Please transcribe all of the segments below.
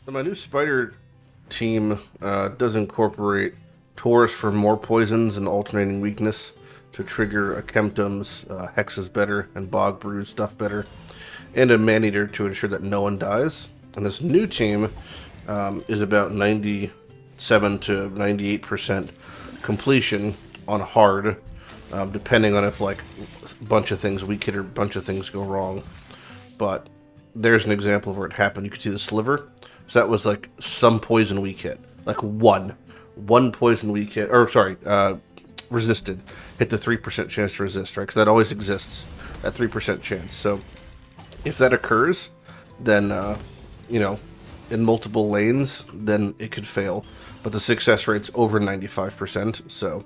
So my new spider team does incorporate Taurus for more poisons and alternating weakness to trigger a Chemtum's hexes better and bog brews stuff better, and a man-eater to ensure that no one dies. And this new team is about 97 to 98% completion on hard, depending on if like a bunch of things weak hit or a bunch of things go wrong. But there's an example of where it happened. You can see the sliver. So that was like some poison weak hit, like one poison weak hit, or sorry, resisted, hit the 3% chance to resist, right? Because that always exists, that 3% chance. So if that occurs, then you know, in multiple lanes, then it could fail. But the success rate's over 95%. So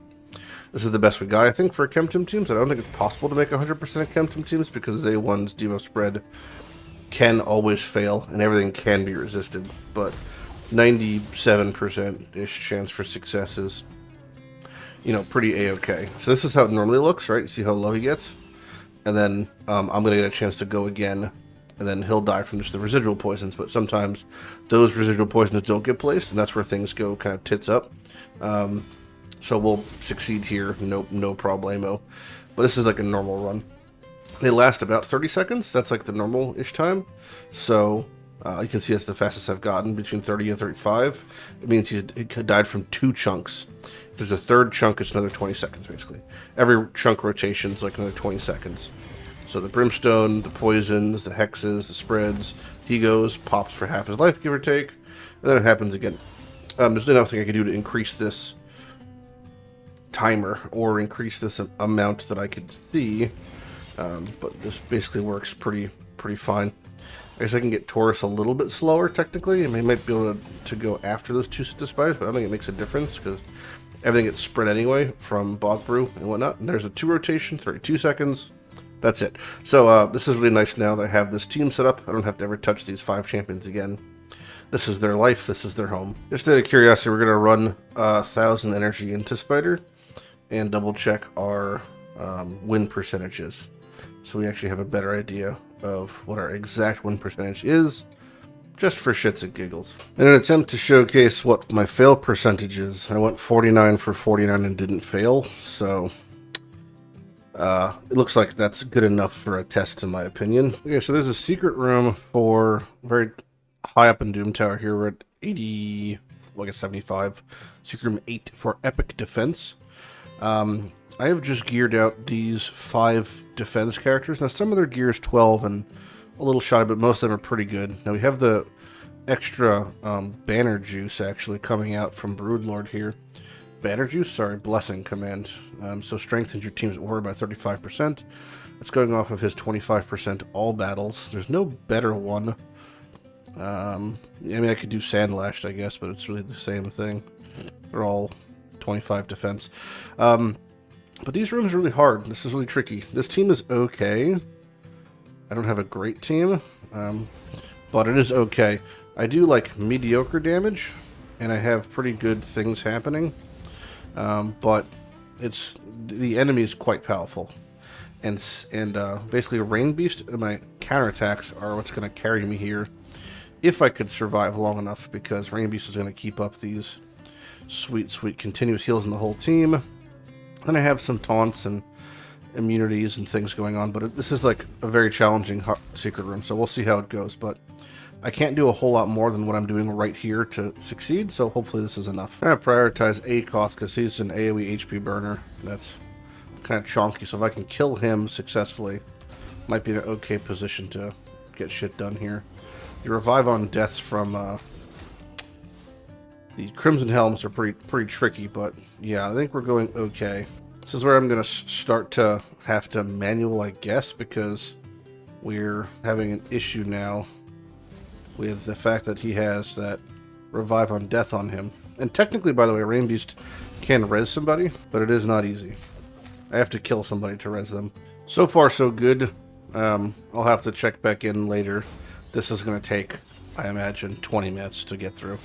this is the best we got, I think, for Chemtum teams. I don't think it's possible to make 100% of Chemtum teams because A1's debuff spread can always fail and everything can be resisted, but 97%-ish chance for success is, you know, pretty a-okay. So this is how it normally looks, right? You see how low he gets? And then I'm going to get a chance to go again, and then he'll die from just the residual poisons, but sometimes those residual poisons don't get placed, and that's where things go kind of tits up. So we'll succeed here, no problemo. But this is like a normal run. They last about 30 seconds. That's like the normal-ish time. So you can see that's the fastest I've gotten, between 30 and 35. It means he died from 2 chunks. If there's a third chunk, it's another 20 seconds, basically. Every chunk rotation is like another 20 seconds. So the brimstone, the poisons, the hexes, the spreads, he goes, pops for half his life, give or take, and then it happens again. There's nothing I can do to increase this timer or increase this amount that I could see. But this basically works pretty fine. I guess I can get Taurus a little bit slower, technically. I might be able to go after those 2 sets of spiders, but I don't think it makes a difference, because everything gets spread anyway from Bog Brew and whatnot. And there's a 2 rotation, 32 seconds. That's it. So this is really nice now that I have this team set up. I don't have to ever touch these 5 champions again. This is their life. This is their home. Just out of curiosity, we're going to run 1,000 energy into Spider and double check our win percentages. So we actually have a better idea of what our exact win percentage is, just for shits and giggles. In an attempt to showcase what my fail percentage is, I went 49 for 49 and didn't fail, so it looks like that's good enough for a test in my opinion. Okay, so there's a secret room for very high up in Doom Tower here. We're at 80, well, I guess 75. Secret room 8 for epic defense. I have just geared out these 5 defense characters. Now, some of their gear is 12 and a little shy, but most of them are pretty good. Now, we have the extra banner juice actually coming out from Broodlord here. Banner juice? Sorry, blessing command. So strengthens your team's aura by 35%. It's going off of his 25% all battles. There's no better one. I mean, I could do Sandlashed, I guess, but it's really the same thing. They're all 25 defense. But these rooms are really hard. This is really tricky. This team is okay. I don't have a great team, but it is okay. I do like mediocre damage, and I have pretty good things happening. But the enemy is quite powerful, and basically Rain Beast and my counterattacks are what's going to carry me here, if I could survive long enough, because Rain Beast is going to keep up these sweet continuous heals in the whole team. Then I have some taunts and immunities and things going on, but this is like a very challenging secret room, so we'll see how it goes. But I can't do a whole lot more than what I'm doing right here to succeed, so hopefully this is enough. I'm going to prioritize Akoth because he's an AoE HP burner. That's kind of chonky, so if I can kill him successfully, might be in an okay position to get shit done here. The revive on deaths from the Crimson Helms are pretty tricky, but yeah, I think we're going okay. This is where I'm going to start to have to manual, I guess, because we're having an issue now with the fact that he has that revive on death on him. And technically, by the way, Rain Beast can res somebody, but it is not easy. I have to kill somebody to res them. So far, so good. I'll have to check back in later. This is going to take, I imagine, 20 minutes to get through,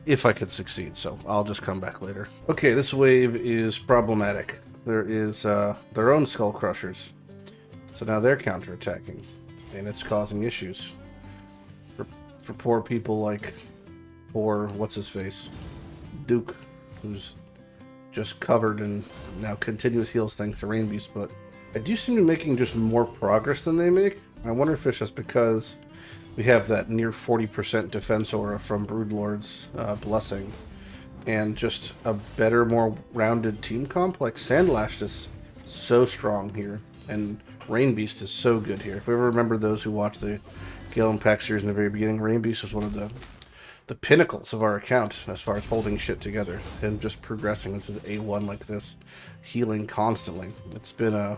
if I could succeed, so I'll just come back later. Okay, this wave is problematic. There is their own Skull Crushers, so now they're counterattacking, and it's causing issues for poor people like for what's-his-face? Duke, who's just covered in now continuous heals thanks to Rain Beast, but I do seem to be making just more progress than they make. I wonder if it's just because we have that near 40% defense aura from Broodlord's Blessing, and just a better, more rounded team comp. Like Sandlash is so strong here, and Rain Beast is so good here. If we ever remember those who watched the Gaellen Pact series in the very beginning, Rain Beast was one of the pinnacles of our account as far as holding shit together and just progressing into A1 like this, healing constantly. It's been a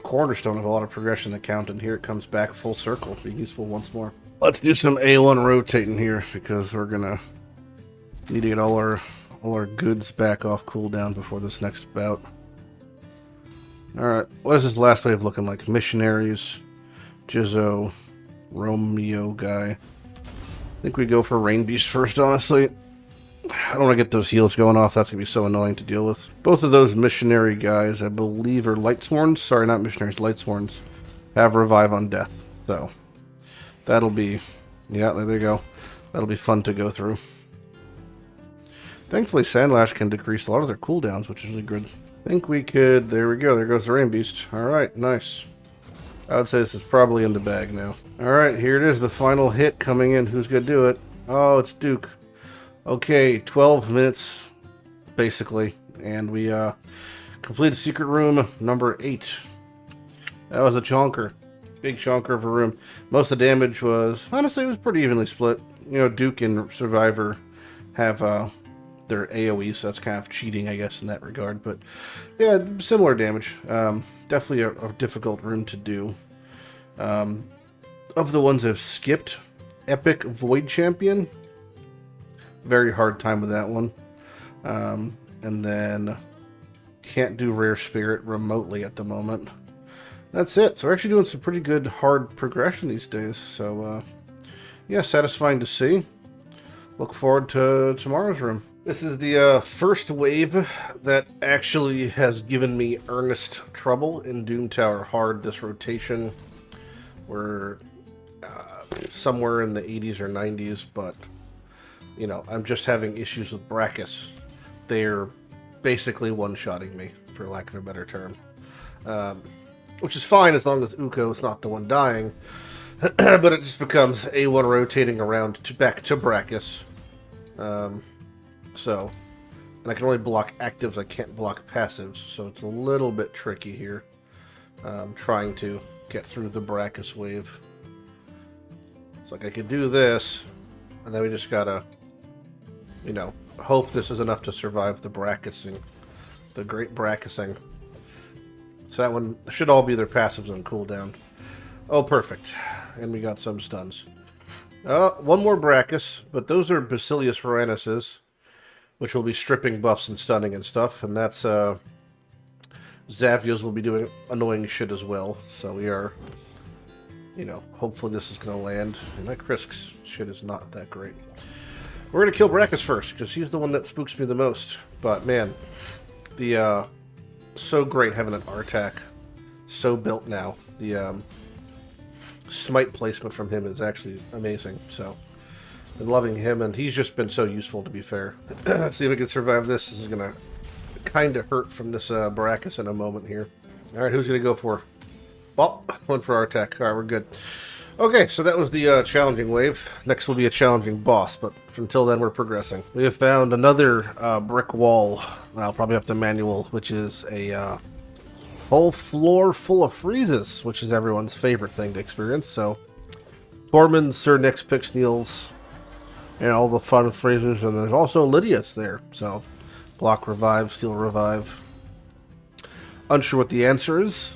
cornerstone of a lot of progression in the account, and here it comes back full circle, being useful once more. Let's do some A1 rotating here, because we're gonna need to get all our goods back off cooldown before this next bout. Alright, what is this last wave looking like? Missionaries, Jizzo, Romeo guy. I think we go for Rain Beast first, honestly. I don't want to get those heals going off. That's going to be so annoying to deal with. Both of those missionary guys, I believe, are Lightsworns. Sorry, not missionaries, Lightsworns. Have Revive on Death. So, that'll be... yeah, there you go. That'll be fun to go through. Thankfully, Sandlash can decrease a lot of their cooldowns, which is really good. I think we could... there we go. There goes the Rain Beast. Alright, nice. I would say this is probably in the bag now. Alright, here it is. The final hit coming in. Who's going to do it? Oh, it's Duke. Okay, 12 minutes, basically. And we completed secret room number 8. That was a chonker. Big chonker of a room. Most of the damage was... honestly, it was pretty evenly split. You know, Duke and Survivor have... their AoE, so that's kind of cheating, I guess, in that regard. But yeah, similar damage. Definitely a difficult room to do. Of the ones I've skipped, Epic Void Champion, very hard time with that one. And then can't do Rare Spirit remotely at the moment. That's it. So we're actually doing some pretty good hard progression these days. So yeah, satisfying to see. Look forward to tomorrow's room. This is the first wave that actually has given me earnest trouble in Doom Tower hard this rotation. We're somewhere in the 80s or 90s, but, you know, I'm just having issues with Brachus. They're basically one-shotting me, for lack of a better term. Which is fine as long as Uko is not the one dying. But it just becomes A1 rotating around back to Brachus. So, and I can only block actives, I can't block passives, so it's a little bit tricky here. Trying to get through the Brachus wave. It's like I could do this, and then we just gotta, you know, hope this is enough to survive the Brachusing. The great Brachusing. So that one should all be their passives on cooldown. Oh, perfect. And we got some stuns. One more Brachus, but those are Basilius Varanus's, which will be stripping buffs and stunning and stuff, and that's, Xavios will be doing annoying shit as well, so we are, you know, hopefully this is going to land, and that Krisk's shit is not that great. We're going to kill Brachus first, because he's the one that spooks me the most, but man, the, so great having an Artak so built now. The, smite placement from him is actually amazing, so... been loving him, and he's just been so useful, to be fair. See if we can survive this. This is going to kind of hurt from this Brachus in a moment here. Alright, who's going to go for? Well, one for our attack. Alright, we're good. Okay, so that was the challenging wave. Next will be a challenging boss, but until then, we're progressing. We have found another brick wall. I'll probably have to manual, which is a whole floor full of freezes, which is everyone's favorite thing to experience. So, Tormund, Sir Nix, Pixniels, and all the fun phrases, and there's also Lydia's there, so block revive, steal revive. Unsure what the answer is.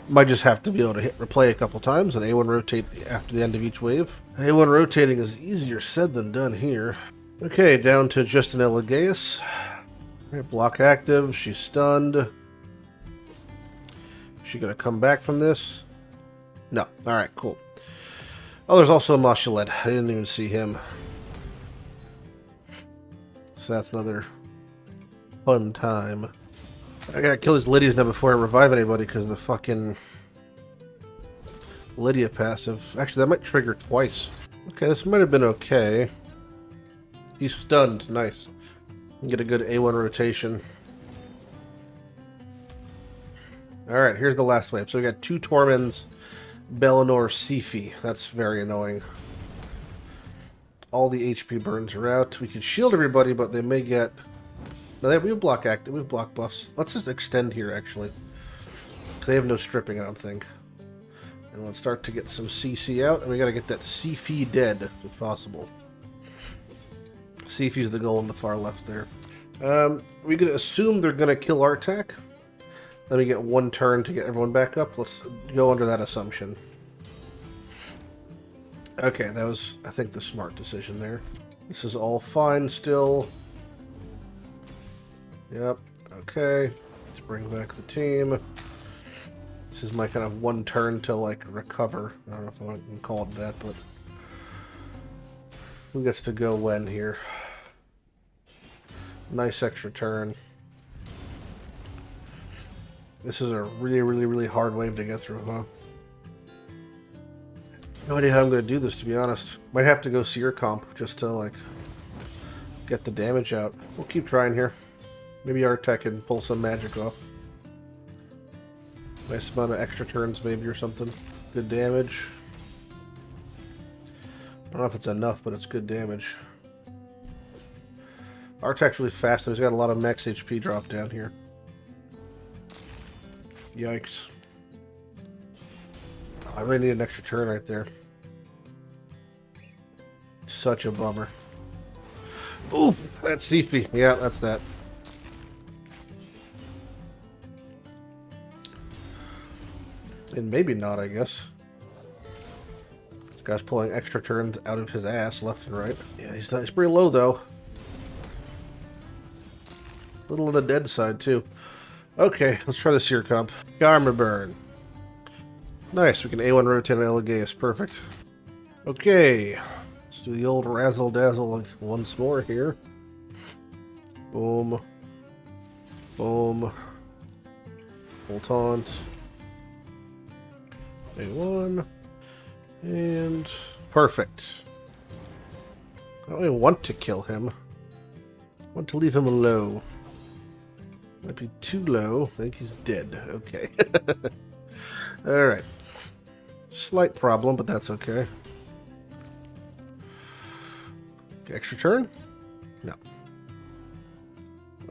Might just have to be able to hit replay a couple times and A1 rotate after the end of each wave. A1 rotating is easier said than done here. Okay, down to just an Elegaeus. Block active, she's stunned. Is she gonna come back from this? No. Alright, cool. Oh, there's also a Mashalet. I didn't even see him. So that's another fun time. I gotta kill these Lydias now before I revive anybody, because the fucking Lydia passive. Actually, that might trigger twice. Okay, this might have been okay. He's stunned. Nice. Get a good A1 rotation. Alright, here's the last wave. So we got 2 Torments, Bellinor, Sifi. That's very annoying. All the HP burns are out. We could shield everybody, but they may get... No, we have block active. We have block buffs. Let's just extend here, actually. They have no stripping, I don't think. And let's start to get some CC out, and we gotta get that Sifi dead, if possible. Sifi's the goal on the far left there. We could assume they're gonna kill Artak. Then we get 1 turn to get everyone back up. Let's go under that assumption. Okay, that was, I think, the smart decision there. This is all fine still. Yep, okay. Let's bring back the team. This is my kind of 1 turn to, like, recover. I don't know if I can call it that, but... Who gets to go when here? Nice extra turn. This is a really hard wave to get through, huh? No idea how I'm going to do this, to be honest. Might have to go Seer Comp just to, like, get the damage out. We'll keep trying here. Maybe Artek can pull some magic off. Nice amount of extra turns, maybe, or something. Good damage. I don't know if it's enough, but it's good damage. Artek's really fast, and he's got a lot of max HP drop down here. Yikes. I really need an extra turn right there. Such a bummer. Ooh, that's Sifi. Yeah, that's that. And maybe not, I guess. This guy's pulling extra turns out of his ass left and right. Yeah, he's pretty low, though. A little on the dead side, too. Okay, let's try the Seer Comp. Karma Burn. Nice, we can A1 rotate on Elegaeus. Perfect. Okay, let's do the old Razzle Dazzle once more here. Boom. Boom. Full taunt. A1. And perfect. I don't even want to kill him. I want to leave him low. Might be too low. I think he's dead. Okay. Alright. Slight problem, but that's okay. Extra turn? No.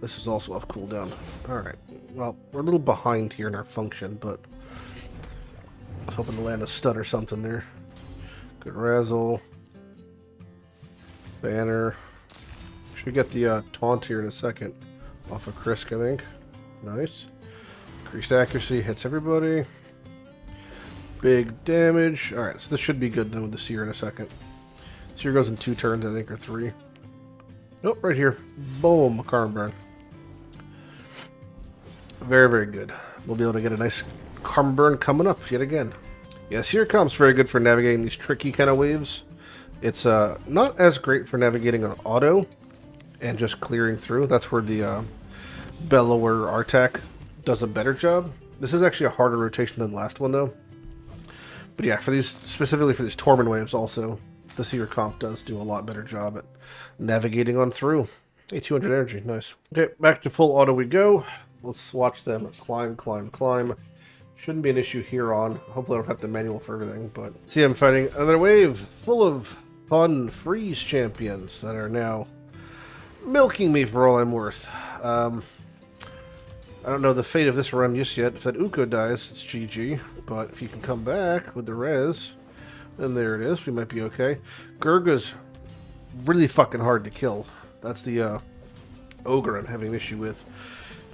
This is also off cooldown. Alright. Well, we're a little behind here in our function, but I was hoping to land a stun or something there. Good razzle. Banner. Should get the taunt here in a second. Off of Krisk, I think. Nice. Increased accuracy, hits everybody. Big damage. Alright, so this should be good then with the Seer in a second. Seer goes in 2 turns, I think, or 3. Nope, right here. Boom, Karma Burn. Very good. We'll be able to get a nice Karma Burn coming up yet again. Yeah, Seer Comp's very good for navigating these tricky kind of waves. It's not as great for navigating on auto and just clearing through. That's where the Bellower Artak does a better job. This is actually a harder rotation than the last one, though. But yeah, for these, specifically for these Torment waves also, the Seer Comp does do a lot better job at navigating on through. Hey, 200 energy, nice. Okay, back to full auto we go. Let's watch them climb. Shouldn't be an issue here on. Hopefully I don't have to manual for everything, but... See, I'm fighting another wave full of fun freeze champions that are now milking me for all I'm worth. I don't know the fate of this run just yet. If that Uko dies, it's GG. But if you can come back with the res, then there it is. We might be okay. Gurga's really fucking hard to kill. That's the ogre I'm having an issue with.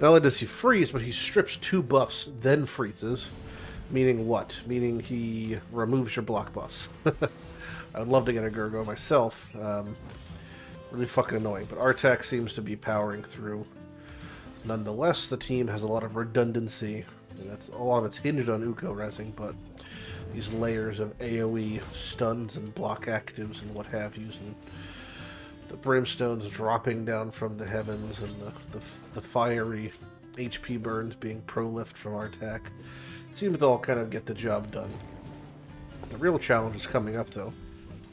Not only does he freeze, but he strips 2 buffs, then freezes. Meaning what? Meaning he removes your block buffs. I would love to get a Gurgo myself. Really fucking annoying. But Artak seems to be powering through. Nonetheless, the team has a lot of redundancy. And that's, a lot of it's hinged on Uko resing, but these layers of AoE stuns and block actives and what have you, and the brimstones dropping down from the heavens, and the fiery HP burns being pro-lift from Artak. It seems to all kind of get the job done. The real challenge is coming up, though.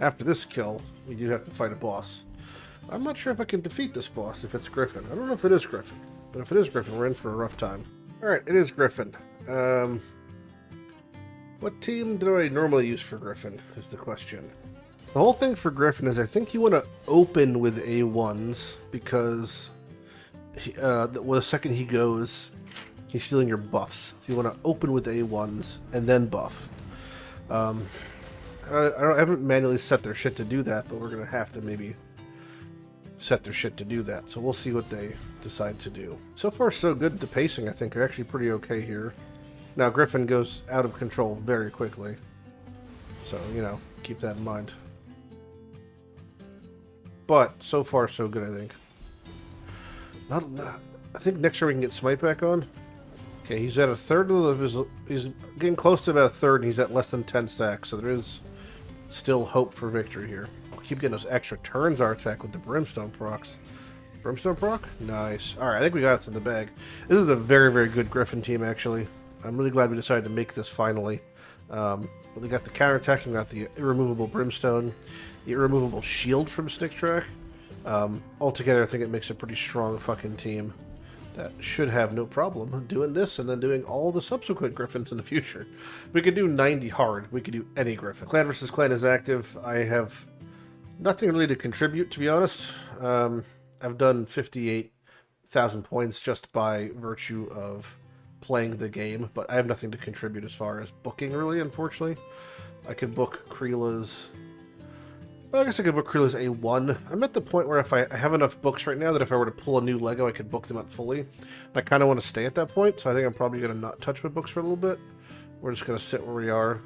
After this kill, we do have to fight a boss. I'm not sure if I can defeat this boss if it's Griffin. I don't know if it is Griffin. But if it is Griffin, we're in for a rough time. Alright, it is Griffin. What team do I normally use for Griffin is the question. The whole thing for Griffin is I think you want to open with A1s because the second he goes, he's stealing your buffs. So you want to open with A1s and then buff. I haven't manually set their shit to do that, but we're going to have to maybe set their shit to do that. So we'll see what they decide to do. So far, so good. The pacing, I think, are actually pretty okay here. Now, Griffin goes out of control very quickly. So, you know, keep that in mind. But so far, so good, I think. I think next year we can get Smite back on. Okay, he's at a third of his... He's getting close to about a third, and he's at less than 10 stacks. So there is still hope for victory here. I'll keep getting those extra turns our attack with the Brimstone procs. Brimstone proc? Nice. Alright, I think we got it in the bag. This is a very, very good Griffin team, actually. I'm really glad we decided to make this finally. We got the counterattacking, we got the irremovable Brimstone, the irremovable shield from Stick Track. Altogether, I think it makes a pretty strong fucking team that should have no problem doing this and then doing all the subsequent Griffins in the future. We could do 90 hard. We could do any Griffin. Clan versus Clan is active. I have nothing really to contribute, to be honest. I've done 58,000 points just by virtue of playing the game, but I have nothing to contribute as far as booking, really, unfortunately. I could book Kreela's... Well, I guess I could book Kreela's A1. I'm at the point where if I have enough books right now that if I were to pull a new Lego, I could book them out fully. And I kind of want to stay at that point, so I think I'm probably going to not touch my books for a little bit. We're just going to sit where we are.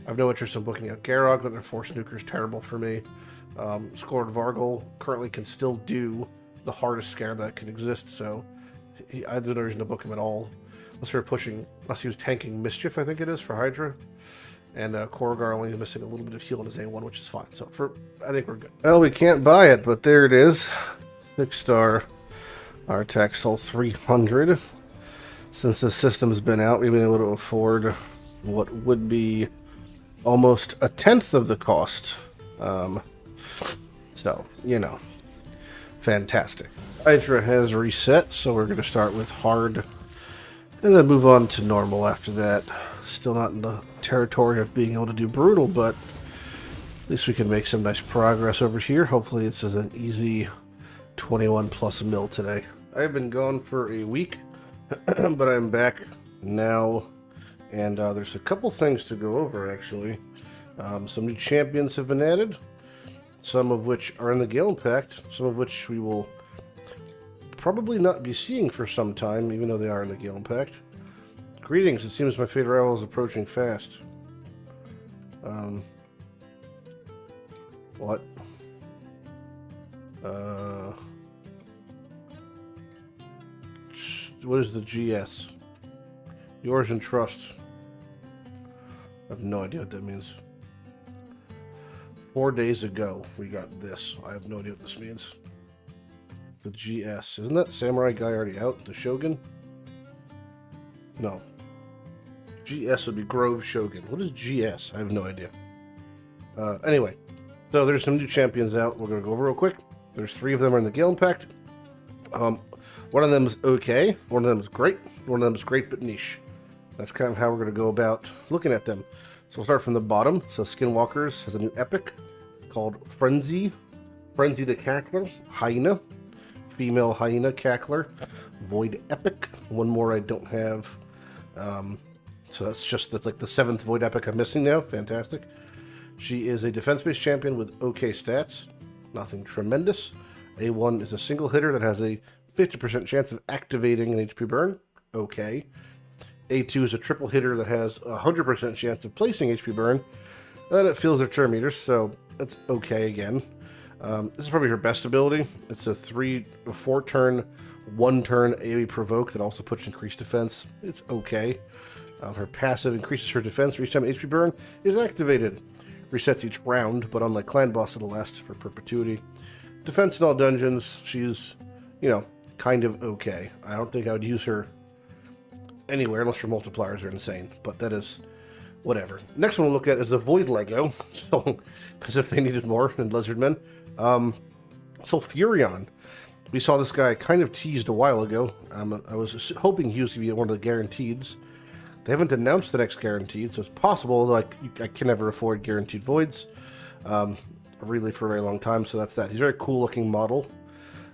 I have no interest in booking out Garog, but their Force Nuker's terrible for me. Scored Vargal currently can still do the hardest scarab that can exist, so I have no reason to book him at all. Unless we're pushing, unless he was tanking Mischief, I think it is, for Hydra. And Korgar only is missing a little bit of heal in his A1, which is fine. So I think we're good. Well, we can't buy it, but there it is. 6-star. Our attack sold 300. Since the system's been out, we've been able to afford what would be almost a tenth of the cost. So, you know, fantastic. Hydra has reset, so we're going to start with hard and then move on to normal after that. Still not in the territory of being able to do brutal, but at least we can make some nice progress over here. Hopefully it's an easy 21 plus mil today. I've been gone for a week, but I'm back now, and there's a couple things to go over, actually. Some new champions have been added, some of which are in the Gaellen Pact, some of which we will probably not be seeing for some time, even though they are in the Gaellen Pact. Greetings, it seems my fate rival is approaching fast. What? What is the GS? Yours and trust. I have no idea what that means. 4 days ago, we got this. I have no idea what this means. The GS. Isn't that Samurai guy already out? The Shogun? No. GS would be Grove Shogun. What is GS? I have no idea. Anyway, so there's some new champions out. We're going to go over real quick. There's 3 of them are in the Gaellen Pact. One of them is okay. One of them is great. One of them is great but niche. That's kind of how we're going to go about looking at them. So we'll start from the bottom. So Skinwalkers has a new epic called Frenzy. Frenzy the Cackler. Hyena. Female Hyena Cackler. Void Epic. One more I don't have. So that's like the 7th Void Epic I'm missing now. Fantastic. She is a defense-based champion with okay stats. Nothing tremendous. A1 is a single hitter that has a 50% chance of activating an HP burn. Okay. A2 is a triple hitter that has a 100% chance of placing HP burn. And it fills their turn meters, so that's okay again. This is probably her best ability. It's a 4-turn, 1-turn AoE provoke that also puts increased defense. It's okay. Her passive increases her defense for each time HP burn is activated. Resets each round, but unlike Clan Boss, it'll last for perpetuity. Defense in all dungeons, she's, you know, kind of okay. I don't think I would use her anywhere unless her multipliers are insane, but that is whatever. Next one we'll look at is the Void Lego. So, as if they needed more than Lizardmen. So Furion. We saw this guy kind of teased a while ago. I was hoping he was going to be one of the guaranteeds. They haven't announced the next guaranteed, so it's possible, though I can never afford guaranteed voids. Really for a very long time, so that's that. He's a very cool looking model,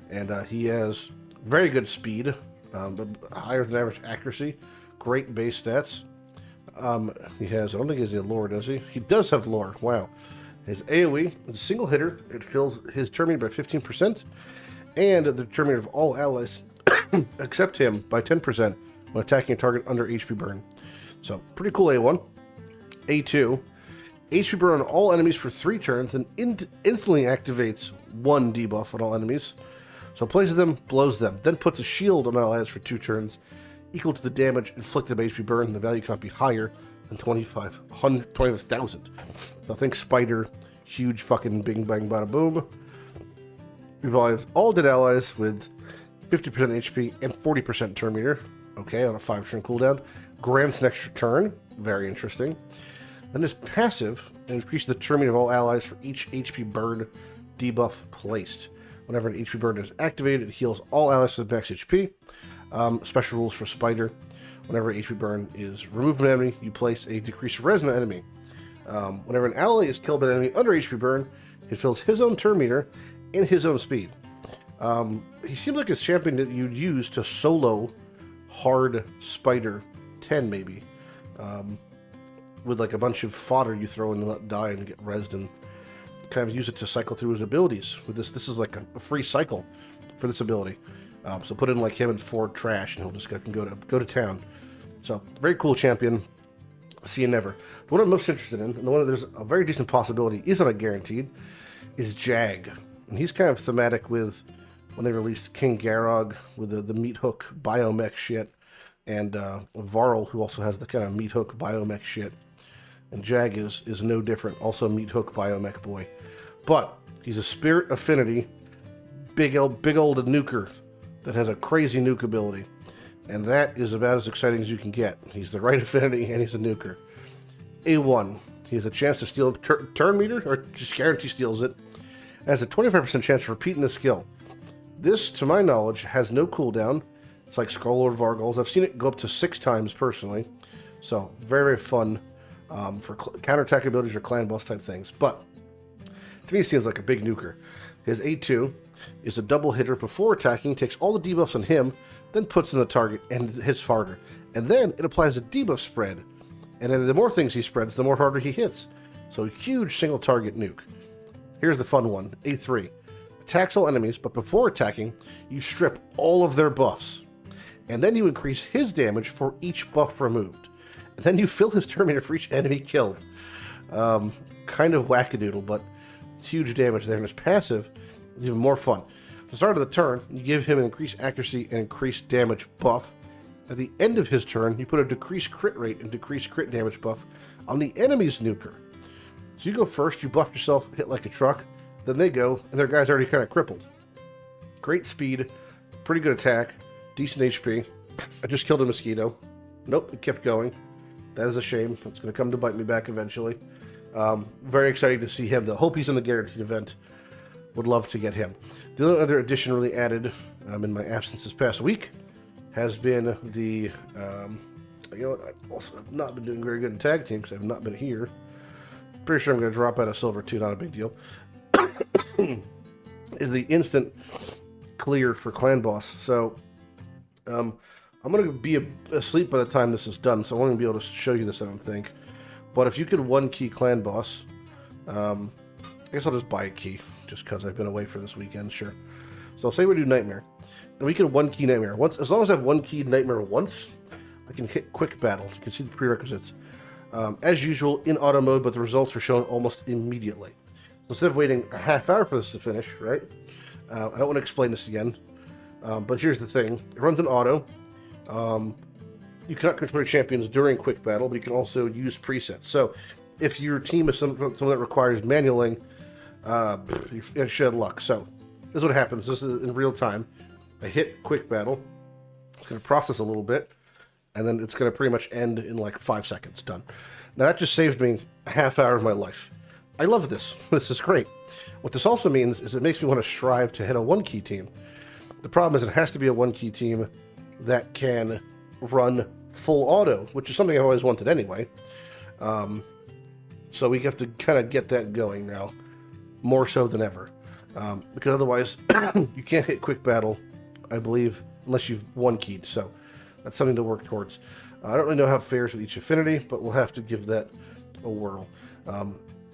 and he has very good speed, but higher than average accuracy, great base stats. He has, I don't think he has any lore, does he? He does have lore, wow. His AoE is a single hitter, it fills his turn meter by 15%, and the turn meter of all allies except him by 10% when attacking a target under HP burn. So, pretty cool A1. A2. HP burn on all enemies for 3 turns and instantly activates 1 debuff on all enemies. So places them, blows them, then puts a shield on allies for 2 turns, equal to the damage inflicted by HP burn. The value cannot be higher than 25,000. So think Spider, huge fucking bing bang bada boom. Revives all dead allies with 50% HP and 40% turn meter. Okay, on a 5-turn cooldown. Grants an extra turn. Very interesting. Then his passive increases the turn meter of all allies for each HP burn debuff placed. Whenever an HP burn is activated, it heals all allies to the max HP. Special rules for Spider. Whenever HP burn is removed from an enemy, you place a decreased res on an enemy. Whenever an ally is killed by an enemy under HP burn, it fills his own turn meter and his own speed. He seems like a champion that you'd use to solo hard Spider 10 maybe. With like a bunch of fodder you throw in and let die and get rezzed, and kind of use it to cycle through his abilities. With this is like a free cycle for this ability. So put in like him and 4 trash, and he'll just go to town. So very cool champion. See you never. The one I'm most interested in, and the one that there's a very decent possibility isn't a guaranteed, is Jag, and he's kind of thematic with when they released King Garog with the meat hook biomech shit, and Varl, who also has the kind of meat hook biomech shit. And Jag is no different, also meat hook biomech boy. But he's a spirit affinity, big old nuker that has a crazy nuke ability. And that is about as exciting as you can get. He's the right affinity and he's a nuker. A1, he has a chance to steal turn meter, or just guarantee steals it. And has a 25% chance of repeating the skill. This, to my knowledge, has no cooldown. It's like Skull Vargul's. I've seen it go up to 6 times personally. So, very, very fun for counterattack abilities or clan boss type things. But, to me, it seems like a big nuker. His A2 is a double hitter before attacking, takes all the debuffs on him, then puts in the target and hits harder. And then it applies a debuff spread. And then the more things he spreads, the more harder he hits. So, huge single target nuke. Here's the fun one. A3. Attacks all enemies, but before attacking, you strip all of their buffs. And then you increase his damage for each buff removed. And then you fill his turn meter for each enemy killed. Kind of wackadoodle, but huge damage there. And his passive is even more fun. At the start of the turn, you give him an increased accuracy and increased damage buff. At the end of his turn, you put a decreased crit rate and decreased crit damage buff on the enemy's nuker. So you go first, you buff yourself, hit like a truck, then they go, and their guy's already kind of crippled. Great speed, pretty good attack, decent HP. I just killed a mosquito. Nope, it kept going. That is a shame. It's going to come to bite me back eventually. Very exciting to see him. Hope he's in the guaranteed event. Would love to get him. The only other addition really added in my absence this past week has been the, I also have not been doing very good in tag team because I have not been here. Pretty sure I'm going to drop out of silver too, not a big deal. Is the instant clear for clan boss. So, I'm going to be asleep by the time this is done, so I won't even be able to show you this, I don't think. But if you could 1-key clan boss, I guess I'll just buy a key, just because I've been away for this weekend, sure. So say we do Nightmare, and we can 1-key Nightmare. As long as I have 1-keyed Nightmare once, I can hit Quick Battle. You can see the prerequisites. As usual, in auto mode, but the results are shown almost immediately. So instead of waiting a half hour for this to finish, right? I don't want to explain this again, but here's the thing. It runs in auto. You cannot control your champions during Quick Battle, but you can also use presets. So if your team is someone that requires manualing, you should have luck. So this is what happens. This is in real time. I hit Quick Battle. It's going to process a little bit, and then it's going to pretty much end in like 5 seconds. Done. Now that just saved me a half hour of my life. I love this. This is great. What this also means is it makes me want to strive to hit a one-key team. The problem is it has to be a one-key team that can run full auto, which is something I've always wanted anyway. So we have to kind of get that going now, more so than ever. Because otherwise, you can't hit quick battle, I believe, unless you've one-keyed. So that's something to work towards. I don't really know how it fares with each affinity, but we'll have to give that a whirl.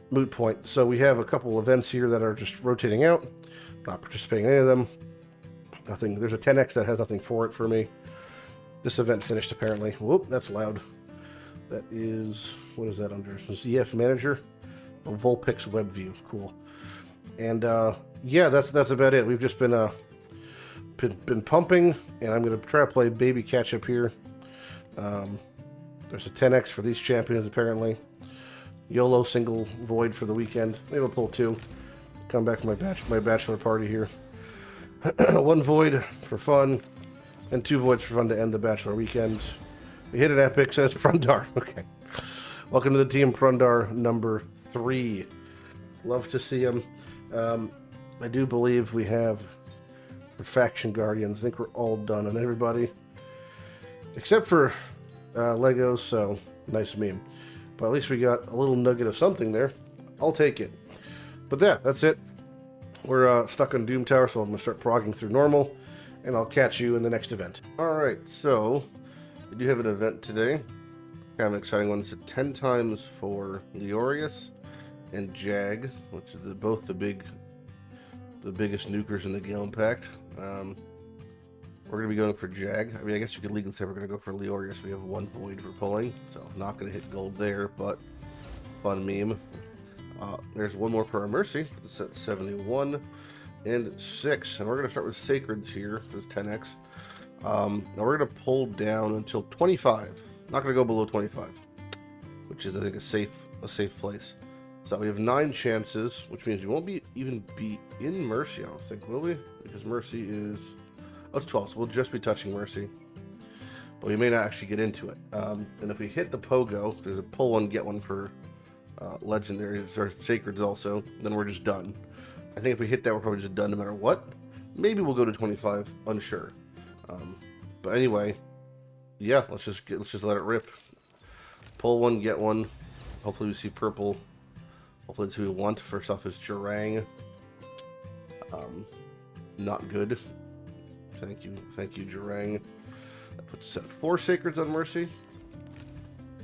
Moot point. So we have a couple events here that are just rotating out. Not participating in any of them. Nothing. There's a 10x that has nothing for it for me. This event finished apparently. Whoop, that's loud. That is, what is that under? ZF Manager or Vulpix Web View. Cool. And yeah, that's about it. We've just been pumping, and I'm going to try to play baby catch up here. There's a 10x for these champions apparently. YOLO single void for the weekend. Maybe I'll pull 2. Come back for my bachelor party here. 1 void for fun, and 2 voids for fun to end the bachelor weekend. We hit an epic, says Frundar. Okay. Welcome to the team, Frundar number 3. Love to see him. I do believe we have the faction guardians. I think we're all done on everybody. Except for Legos, so nice meme. But at least we got a little nugget of something there. I'll take it. But yeah, that's it. We're stuck on Doom Tower, so I'm going to start progging through normal, and I'll catch you in the next event. Alright, so we do have an event today. Kind of an exciting one. It's a 10 times for Leorius and Jag, which is both the biggest nukers in the Gaellen Pact. We're going to be going for Jag. I mean, I guess you could legally say we're going to go for Leorius. We have 1 void for pulling, so not going to hit gold there, but fun meme. There's 1 more for our Mercy. It's at 71 and 6. And we're going to start with Sacreds here for this 10x. Now we're going to pull down until 25. Not going to go below 25, which is, I think, a safe place. So we have 9 chances, which means we won't even be in Mercy, I don't think, will we? Because Mercy is... Oh, it's 12, so we'll just be touching Mercy. But we may not actually get into it. And if we hit the Pogo, there's a pull 1, get 1 for Legendaries, or Sacreds also, then we're just done. I think if we hit that, we're probably just done no matter what. Maybe we'll go to 25, unsure. But anyway, yeah, let's just let it rip. Pull 1, get 1. Hopefully we see purple. Hopefully that's who we want. First off is Jarang. Not good. Thank you, Jarang. That puts set 4 Sacreds on Mercy.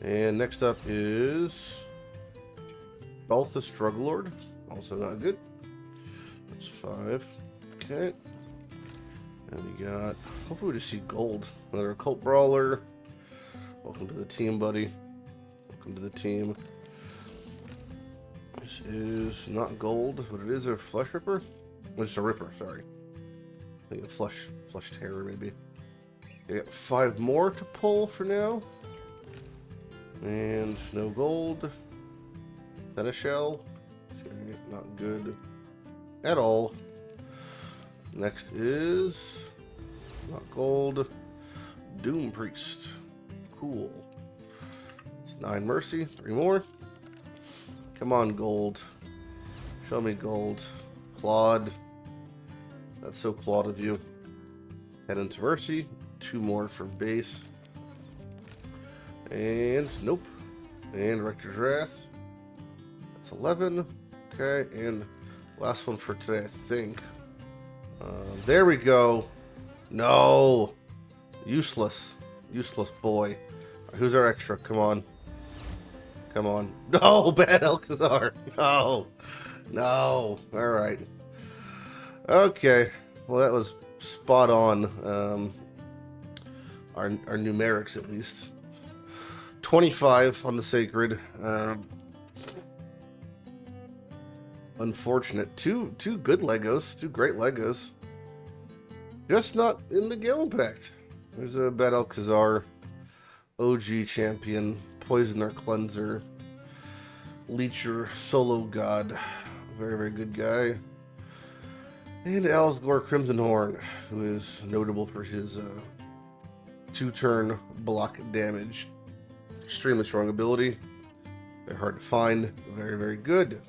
And next up is Balthus Druglord. Also not good. That's 5. Okay. And we got, hopefully we just see gold. Another Occult Brawler. Welcome to the team, buddy. Welcome to the team. This is not gold, but it is a Flesh Ripper. It's a Ripper, sorry. I think a Flesh Terror, maybe. We got 5 more to pull for now. And no gold. Then a shell. Okay, not good at all. Next is not gold. Doom Priest. Cool. It's 9 Mercy. 3 more. Come on, gold. Show me gold. Claude. That's so Claude of you. Head into Mercy. 2 more for base. And nope. And Rector's Wrath. That's 11. Okay, and last one for today, I think. There we go. No. Useless. Useless boy. Who's our extra? Come on. Come on. No, bad Alcazar. No. No. Alright. Okay. Well, that was spot on. Our numerics, at least. 25 on the Sacred. Unfortunate. Two good Legos. 2 great Legos. Just not in the Gaellen Pact. There's a bad Alcazar. OG champion. Poisoner Cleanser. Leecher. Solo God. Very, very good guy. And Alsgore Crimson Horn, who is notable for his 2-turn block damage. Extremely strong ability. They're hard to find. Very, very good.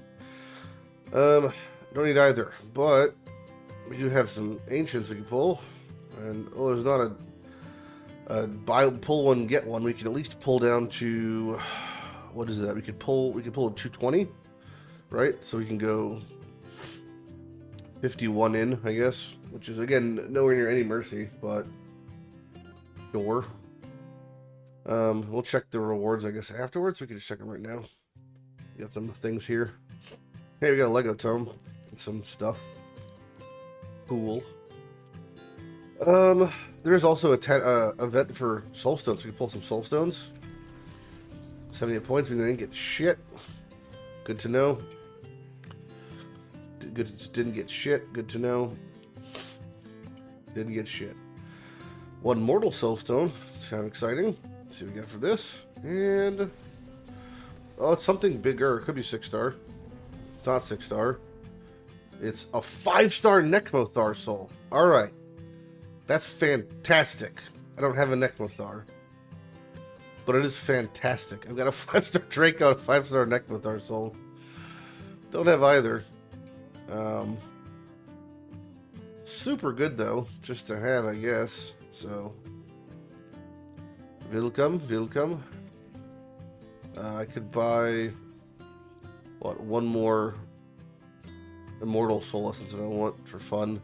Don't need either, but we do have some ancients we can pull. And there's not a buy, pull one, get one. We can at least pull down to, what is that? We could pull a 220, right? So we can go 51 in, I guess, which is, again, nowhere near any mercy, but sure. We'll check the rewards, I guess, afterwards. We can just check them right now. Got some things here. Hey, we got a Lego tome and some stuff. Cool. There's also a event for soul stones. We can pull some soul stones. 78 points. We didn't get shit. Good to know. Didn't get shit. Good to know. Didn't get shit. One mortal soul stone. It's kind of exciting. Let's see what we got for this. And oh, it's something bigger. It could be 6-star. It's not 6-star. It's a 5-star Necmothar soul. All right. That's fantastic. I don't have a Necmothar, but it is fantastic. I've got a 5-star Draco, a 5-star Necmothar soul. Don't have either. Super good though, just to have, I guess. So, welcome. I could buy what, one more immortal soul essence that I want for fun.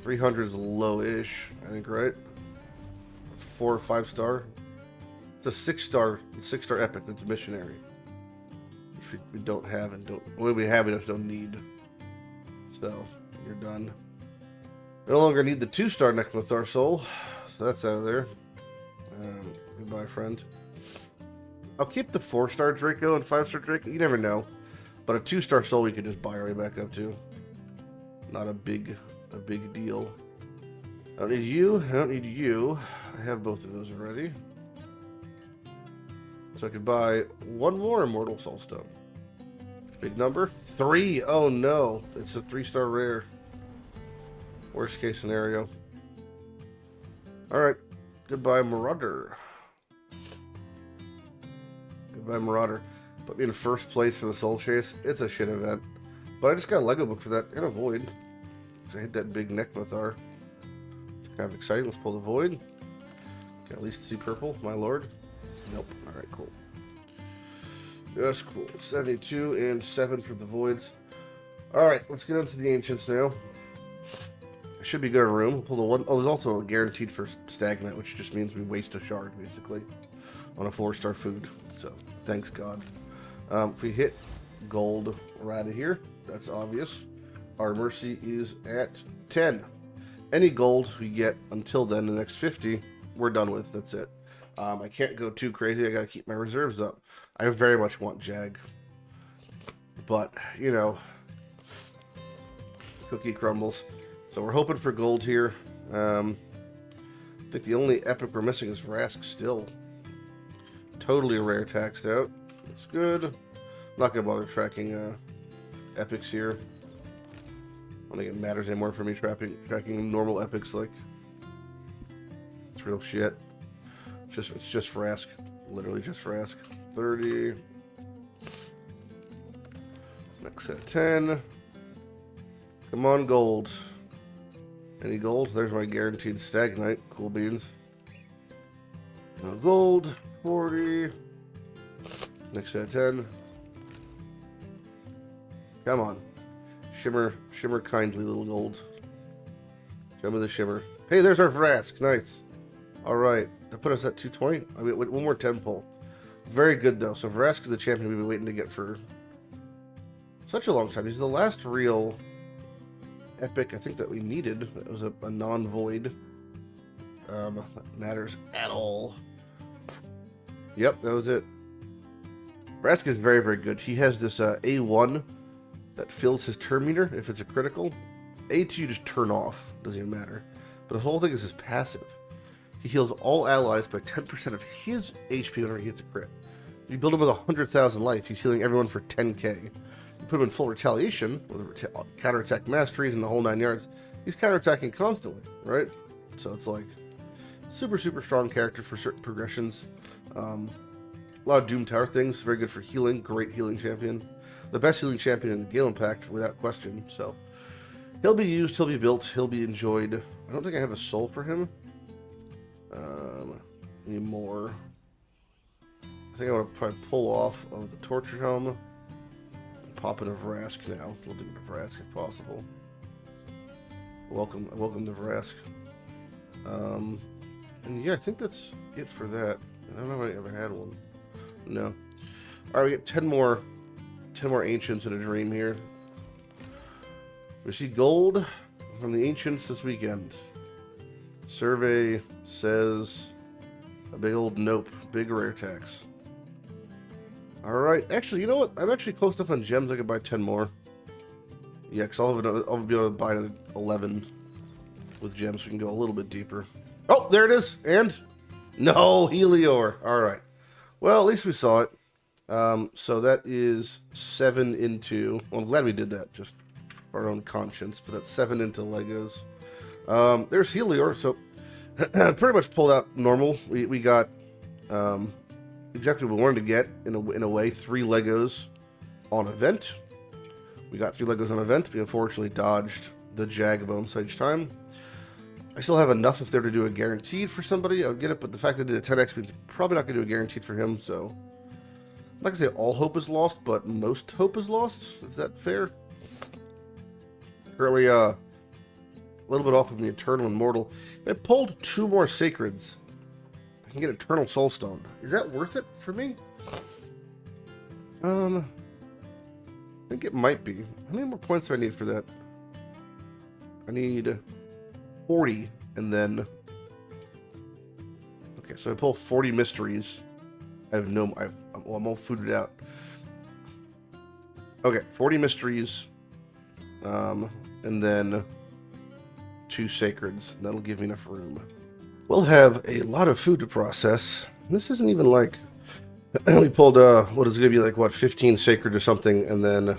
300 is low-ish, I think, right? 4 or 5-star. It's a 6-star epic. It's a missionary, which we don't have and don't. Well, we have, we just don't need. So you're done. No longer need the 2-star Necmothar soul, so that's out of there. Goodbye, friend. I'll keep the 4-star Draco and 5-star Draco. You never know, but a 2-star soul we could just buy right back up to. Not a big deal. I don't need you. I don't need you. I have both of those already. So I could buy one more Immortal Soulstone. Big number. 3. Oh no. It's a 3-star rare. Worst case scenario. Alright. Goodbye, Marauder. Goodbye, Marauder. Put me in first place for the Soul Chase. It's a shit event. But I just got a Lego book for that and a Void. I hit that big Necmothar. It's kind of exciting. Let's pull the Void. Can at least see purple, my lord. Nope. Alright, cool. Just cool. 72 and 7 for the Voids. Alright, let's get into the Ancients now. Should be good in a room. We'll pull the one. Oh, there's also a guaranteed for Stagnant, which just means we waste a shard, basically, on a 4-star food. So, thanks God. If we hit gold, we're out of here. That's obvious. Our mercy is at 10. Any gold we get until then, the next 50, we're done with. That's it. I can't go too crazy. I got to keep my reserves up. I very much want Jag. But, you know, cookie crumbles. So we're hoping for gold here. I think the only epic we're missing is Vrask still. Totally rare taxed out. That's good. Not going to bother tracking epics here. I don't think it matters anymore for me tracking normal epics. Like, it's real shit. It's just Vrask, literally just Vrask. 30. Next at 10. Come on, gold. Any gold? There's my guaranteed Stagnite. Cool beans. No gold. 40. Next at 10. Come on. Shimmer kindly, little gold. Show me the shimmer. Hey, there's our Vrask. Nice. Alright. That put us at 220. I mean, one more 10 pull. Very good, though. So Vrask is the champion we've been waiting to get for such a long time. He's the last real epic, I think, that we needed. That was a non-void. That matters at all. Yep, that was it. Vrask is very, very good. He has this A1 that fills his turn meter if it's a critical. A2 you just turn off. Doesn't even matter. But the whole thing is his passive. He heals all allies by 10% of his HP whenever he hits a crit. If you build him with 100,000 life, he's healing everyone for 10k. You put him in full retaliation, with counterattack masteries and the whole 9 yards, he's counterattacking constantly, right? So it's like super, super strong character for certain progressions. A lot of Doom Tower things. Very good for healing. Great healing champion. The best healing champion in the Gaellen Pact, without question. So he'll be used, he'll be built, he'll be enjoyed. I don't think I have a soul for him anymore. I think I want to probably pull off of the Torture Helm and pop in a Vrask now. We'll do a Vrask if possible. Welcome to Vrask. And yeah, I think that's it for that. I don't know if I ever had one. No. Alright, we get 10 more Ancients in a dream here. We see gold from the Ancients this weekend. Survey says a big old nope. Big rare tax. Alright, actually, you know what? I'm actually close enough on gems I could buy 10 more. Yeah, because I'll be able to buy 11 with gems so we can go a little bit deeper. Oh, there it is! And? No, Helior! Alright. Well, at least we saw it. So that is 7 into... Well, I'm glad we did that, just for our own conscience. But that's 7 into Legos. There's Helior, so pretty much pulled out normal. We got exactly what we wanted to get, in a way. 3 Legos on event. We got 3 Legos on event. We unfortunately dodged the Jag bonus each time. I still have enough if they're to do a guaranteed for somebody. I would get it, but the fact that they did a 10x means probably not going to do a guaranteed for him, so... I'm not going to say all hope is lost, but most hope is lost. Is that fair? Currently, a little bit off of the Eternal and Mortal. I pulled 2 more Sacreds. I can get Eternal Soulstone. Is that worth it for me? I think it might be. How many more points do I need for that? I need 40, and then... Okay, so I pull 40 Mysteries. I have no... I'm all fooded out. Okay, 40 Mysteries. And then 2 Sacreds. That'll give me enough room. We'll have a lot of food to process. This isn't even like... we pulled, what is it going to be like, what, 15 Sacred or something, and then...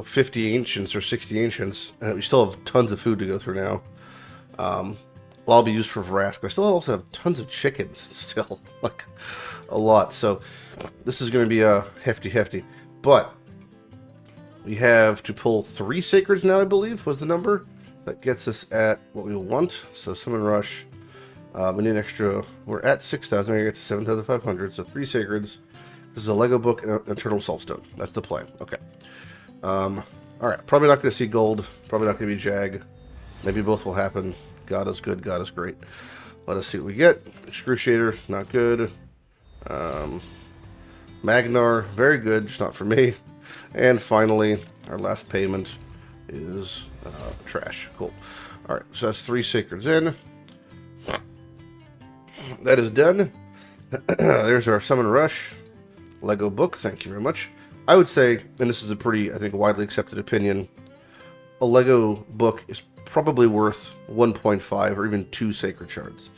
50 Ancients or 60 Ancients, and we still have tons of food to go through now. Will all be used for Vrask, but I still also have tons of chickens still, like a lot. So this is going to be a hefty. But we have to pull 3 Sacreds now, I believe, was the number. That gets us at what we want. So Summon Rush. We need an extra. We're at 6,000. We're going to get to 7,500. So 3 Sacreds. This is a Lego book and an Eternal Soulstone. That's the plan. Okay. Alright. Probably not going to see gold. Probably not going to be Jag. Maybe both will happen. God is good. God is great. Let us see what we get. Excruciator. Not good. Magnar. Very good. Just not for me. And finally, our last payment is trash. Cool. Alright. So that's 3 Sacreds in. That is done. There's our Summon Rush. Lego book, thank you very much. I would say, and this is a pretty, I think, widely accepted opinion, a Lego book is probably worth 1.5 or even 2 Sacred Shards.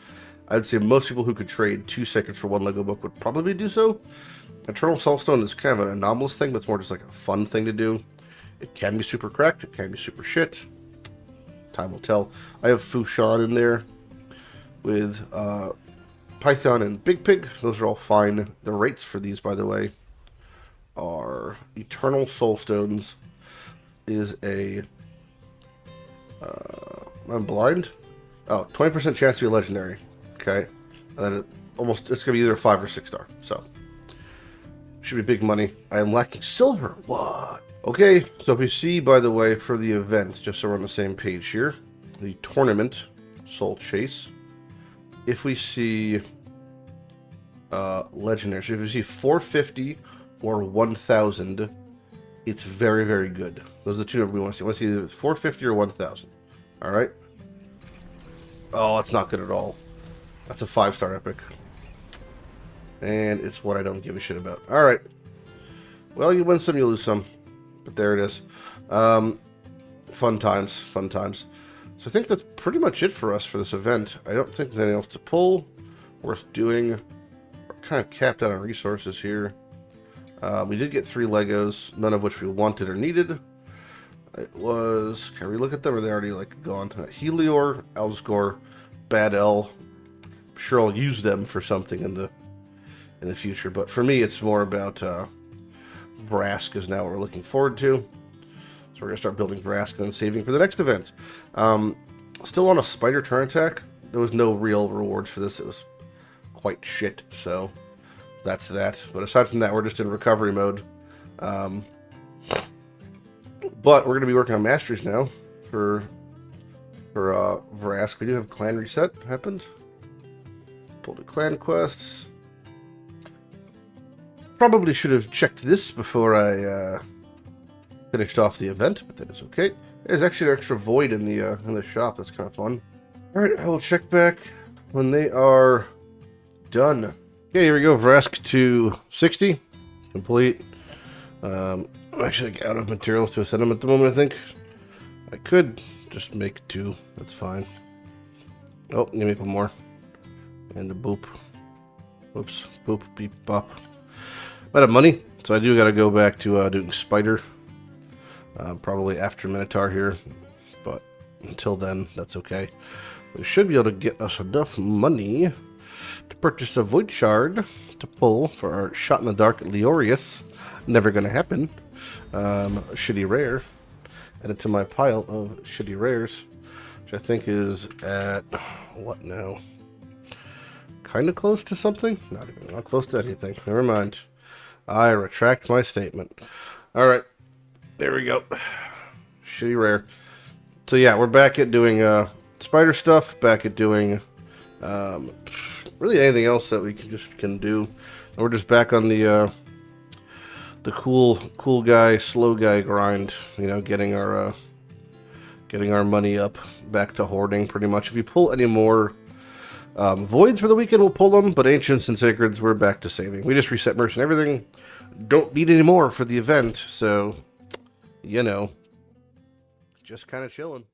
I would say most people who could trade 2 Sacreds for 1 Lego book would probably do so. Eternal Soulstone is kind of an anomalous thing, but it's more just like a fun thing to do. It can be super cracked, it can be super shit. Time will tell. I have Fushan in there with Python and Big Pig. Those are all fine. The rates for these, by the way, are Eternal Soulstones is a... I'm blind? Oh, 20% chance to be a legendary. Okay. And then it's going to be either a 5 or 6 star. So, should be big money. I am lacking silver. What? Okay, so if we see, by the way, for the event, just so we're on the same page here, the tournament, Soul Chase, if we see legendary, so if we see 450 or 1,000, it's very, very good. Those are the 2 numbers we want to see. We want to see either 450 or 1,000. Alright? Oh, that's not good at all. That's a 5-star epic. And it's what I don't give a shit about. Alright. Well, you win some, you lose some. But there it is. Fun times. Fun times. So I think that's pretty much it for us for this event. I don't think there's anything else to pull. Worth doing. We're kind of capped out on resources here. We did get 3 Legos, none of which we wanted or needed. It was... Can we look at them? Or are they already like gone? Helior, Elsgor, Bad L. I'm sure I'll use them for something in in the future. But for me, it's more about Vrask is now what we're looking forward to. So we're going to start building Vrask and then saving for the next event. Still on a spider turn attack. There was no real rewards for this. It was quite shit, so that's that. But aside from that, we're just in recovery mode. But we're going to be working on masteries now for Vrask. We do have clan reset happened. Pulled the clan quests. Probably should have checked this before I finished off the event, but that is okay. There's actually an extra void in the shop. That's kind of fun. All right, I will check back when they are done. Okay, here we go. Vrask to 60 complete. I'm actually out of materials to send them at the moment. I think I could just make 2. That's fine. Oh, let me make 1 more. And a boop. Whoops. Boop, beep, bop. I'm out of money, so I do got to go back to doing Spider. Probably after Minotaur here, but until then, that's okay. We should be able to get us enough money to purchase a Void Shard to pull for our Shot in the Dark Leorius. Never gonna happen. Shitty rare. Add it to my pile of shitty rares, which I think is at what now? Kind of close to something? Not close to anything. Never mind. I retract my statement. All right, there we go. Shitty rare. So yeah, we're back at doing spider stuff. Back at doing really anything else that we can do. And we're just back on the cool guy, slow guy grind. You know, getting our money up. Back to hoarding, pretty much. If you pull any more voids for the weekend, we'll pull them. But ancients and sacreds, we're back to saving. We just reset mercy and everything. Don't need any more for the event, so you know, just kind of chilling.